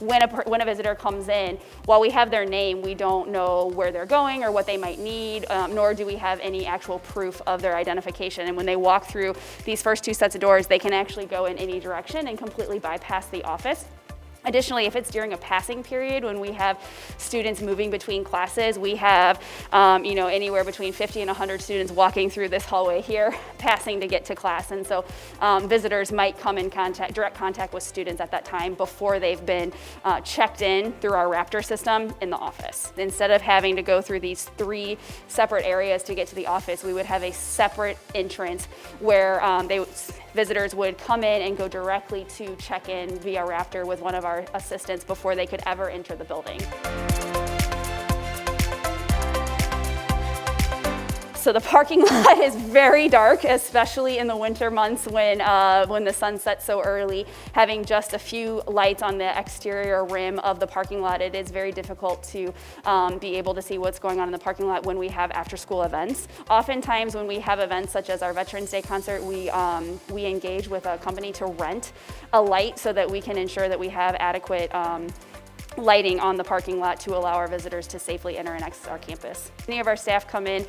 when a visitor comes in, while we have their name, we don't know where they're going or what they might need, nor do we have any actual proof of their identification. And when they walk through these first 2 sets of doors, they can actually go in any direction and completely bypass the office. Additionally, if it's during a passing period when we have students moving between classes, we have anywhere between 50 and 100 students walking through this hallway here, passing to get to class. And so visitors might come in direct contact with students at that time before they've been checked in through our Raptor system in the office. Instead of having to go through these 3 separate areas to get to the office, we would have a separate entrance where visitors would come in and go directly to check in via Raptor with one of our assistants before they could ever enter the building. So the parking lot is very dark, especially in the winter months when the sun sets so early. Having just a few lights on the exterior rim of the parking lot, it is very difficult to be able to see what's going on in the parking lot when we have after-school events. Oftentimes when we have events such as our Veterans Day concert, we engage with a company to rent a light so that we can ensure that we have adequate lighting on the parking lot to allow our visitors to safely enter and exit our campus. Many of our staff come in,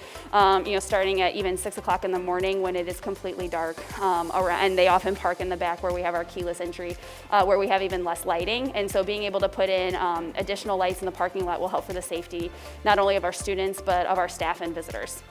starting at even 6 o'clock in the morning when it is completely dark, and they often park in the back where we have our keyless entry, where we have even less lighting. And so being able to put in additional lights in the parking lot will help for the safety, not only of our students, but of our staff and visitors.